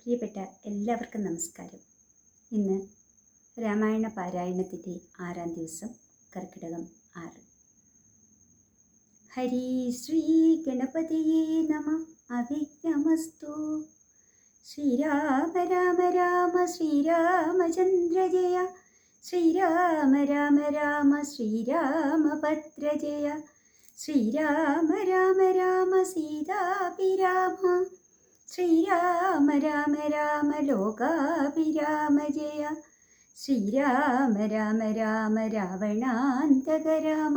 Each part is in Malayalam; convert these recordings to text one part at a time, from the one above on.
പ്രിയപ്പെട്ട എല്ലാവർക്കും നമസ്കാരം. ഇന്ന് രാമായണ പാരായണത്തിൻ്റെ 6-ാം ദിവസം, കർക്കിടകം 6. ഹരി ശ്രീ ഗണപതിയേ നമ. അവിഘ്നമസ്തു. ശ്രീരാമ രാമ രാമ ശ്രീരാമചന്ദ്ര ജയ. ശ്രീരാമ രാമ രാമ ശ്രീരാമഭദ്ര ജയ. ശ്രീരാമ രാമ രാമ സീതാഭിരാമ. ശ്രീരാമ രാമ രാമ ലോകാഭിരാമ ജയ. ശ്രീരാമ രാമ രാമ രാവണാന്തക രാമ.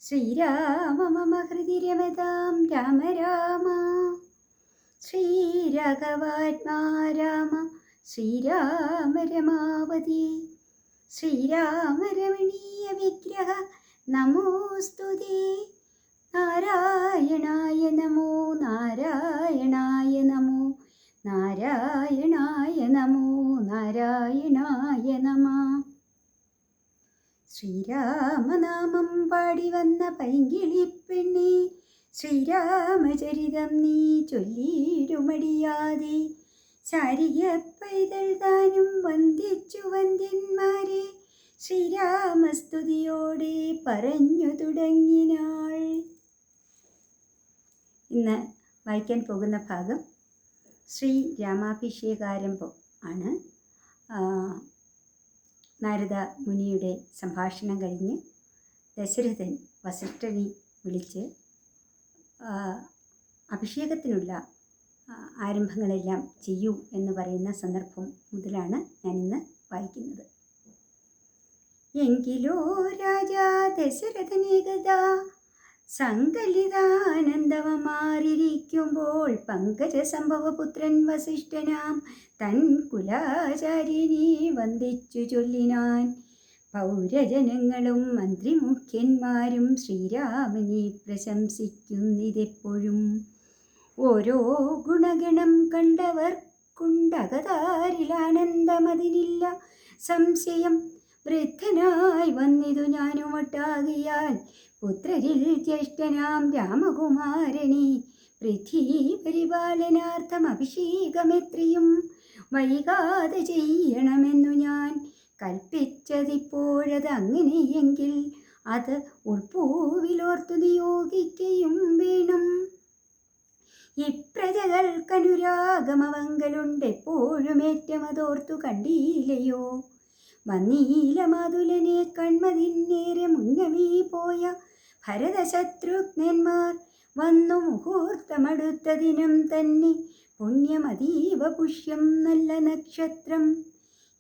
ശ്രീരാമ മമ ഹൃദി രമതാം രാമ രാമ. ശ്രീരാഘവാത്മാ രാമ. ശ്രീരാമ രമാവതി. ശ്രീരാമ രമണീയ വിഗ്രഹ നമോസ്തുതേ. നാരായണായ നമോ നാരായണായ നമോ നാരായണായ നമോ നാരായണായ നമ. ശ്രീരാമനാമം പാടി വന്ന പൈങ്കിളിപ്പെണ്ണേ, ശ്രീരാമചരിതം നീ ചൊല്ലിയിടുമടിയാതെ. ശാരിക പൈതൽ താനും വന്ദിച്ചു വന്ദ്യന്മാരെ, ശ്രീരാമസ്തുതിയോടെ പറഞ്ഞു തുടങ്ങിനാൾ. ഇന്ന് വായിക്കാൻ പോകുന്ന ഭാഗം ശ്രീ രാമാഭിഷേകാരംഭം ആണ്. നാരദ മുനിയുടെ സംഭാഷണം കഴിഞ്ഞ് ദശരഥൻ വസിഷ്ഠനെ വിളിച്ച് അഭിഷേകത്തിനുള്ള ആരംഭങ്ങളെല്ലാം ചെയ്യൂ എന്ന് പറയുന്ന സന്ദർഭം മുതലാണ് ഞാനിന്ന് വായിക്കുന്നത്. എങ്കിലോ രാജാ ദശരഥനേകദാ സങ്കലിതാനന്ദവമാറിയിരിക്കുമ്പോൾ പങ്കജസംഭവപുത്രൻ വസിഷ്ഠനാം തൻ കുലാചാര്യനെ വന്ദിച്ചു ചൊല്ലിനാൻ. പൗരജനങ്ങളും മന്ത്രിമുഖ്യന്മാരും ശ്രീരാമനെ പ്രശംസിക്കുന്നിതെപ്പോഴും. ഓരോ ഗുണഗണം കണ്ടവർക്കുണ്ടകതാരിലാനന്ദമതിനില്ല സംശയം. വൃദ്ധനായി വന്നിതു ഞാനുമൊട്ടാകിയാൽ പുത്രരിൽ ജ്യേഷ്ഠനാം രാമകുമാരനെ പൃഥ്വി പരിപാലനാർത്ഥം അഭിഷേകമെത്രയും വൈകാതെ ചെയ്യണമെന്നു ഞാൻ കൽപ്പിച്ചതിപ്പോഴത് അങ്ങനെയെങ്കിൽ അത് ഉൾപ്പൂവിലോർത്തു നിയോഗിക്കുകയും വേണം. ഇപ്രജകൾക്കനുരാഗമവങ്കലുണ്ട് എപ്പോഴും ഏറ്റമതോർത്തു കണ്ടീലയോ. വന്നീല മാതുലനെ കൺമതിന്നേറെ മുന്നമേ പോയ ഭരതശത്രുഘ്നന്മാർ വന്നു മുഹൂർത്തമടുത്ത ദിനം തന്നെ. പുണ്യമതീവ പുഷ്യം നല്ല നക്ഷത്രം.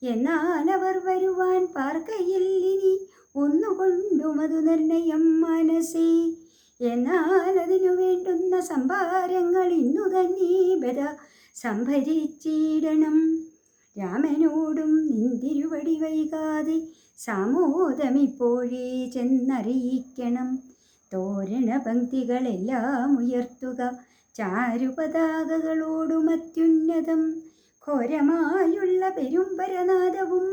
എന്നാൽ അവർ വരുവാൻ പാർക്കയിൽ ഇനി ഒന്നുകൊണ്ടു മധു നിർണയം മനസ്സേ. എന്നാൽ അതിനു വേണ്ടുന്ന സംഭാരങ്ങൾ ഇന്നു തന്നെ ബദ സംഭരിച്ചിടണം. രാമനോടും നിന്തിരുവടി വൈകാതെ സാമോദമിപ്പോഴേ ചെന്നറിയിക്കണം. തോരണ പങ്ക്തികളെല്ലാം ഉയർത്തുക ചാരുപതാകകളോടും അത്യുന്നതം. ഘോരമായുള്ള പെരുമ്പരനാദവും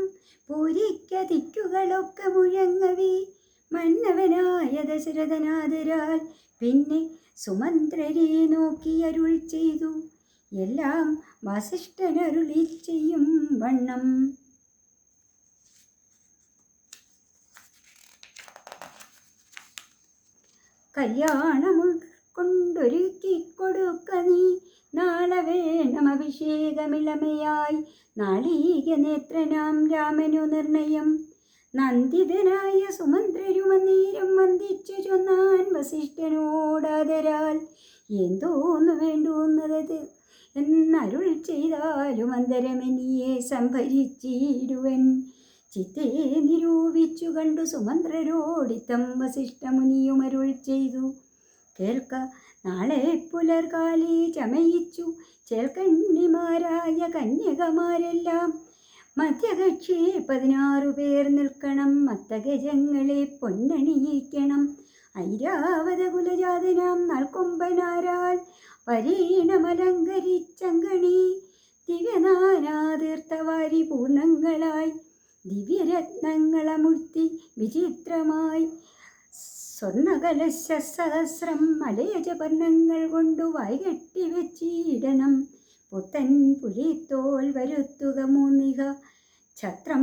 പൂരിക്കതിക്കുകളൊക്കെ മുഴങ്ങവേ മന്നവനായ ദശരഥനാദരാൽ പിന്നെ സുമന്ത്രരെ നോക്കി അരുൾ ചെയ്തു. എല്ലാം വസിഷ്ഠനരുളി ചെയ്യും വണ്ണം. കല്യാണമുൾക്കൊണ്ടൊരുക്കിക്കൊടുക്ക നീ. നാളെ വേണം അഭിഷേകമിളമയായി നാളീക നേത്രനാം രാമനു നിർണയം. നന്ദിതനായ സുമന്ത്രരുമന്നേരം വന്ദിച്ചു ചൊന്നാൻ വസിഷ്ഠനോടാദരാൽ. എന്തോന്നു വേണ്ടുന്നത് എന്നരുൾ ചെയ്താലും അന്തരമെനിയെ സംഭരിച്ചിടുവൻ. ചിത്തേ നിരൂപിച്ചു കണ്ടു സുമന്ത്രരോടിത്തം വസിഷ്ഠമുനിയും അരുൾ ചെയ്തു. കേൾക്ക, നാളെ പുലർകാലേ ചമയിച്ചു ചേൽക്കണ്ണിമാരായ കന്യകമാരെല്ലാം മധ്യകക്ഷി 16 പേർ നിൽക്കണം. മത്തഗജങ്ങളെ പൊന്നണിയിക്കണം. ഐരാവത കുലജാതനാം നാൽക്കൊമ്പനാരാൽ പരീണമലങ്കരിച്ചങ്കണി. ദിവ്യനാനാതീർത്ഥവാരി പൂർണ്ണങ്ങളായി ദിവ്യരത്നങ്ങളമുഴ്ത്തി വിചിത്രമായി സ്വർണകലശ സഹസ്രം മലയജപർണങ്ങൾ കൊണ്ടു വായ്കെട്ടി വെച്ചിടണം. പുത്തൻ പുലിത്തോൽ വരുത്തുക മൂന്നിക ഛത്രം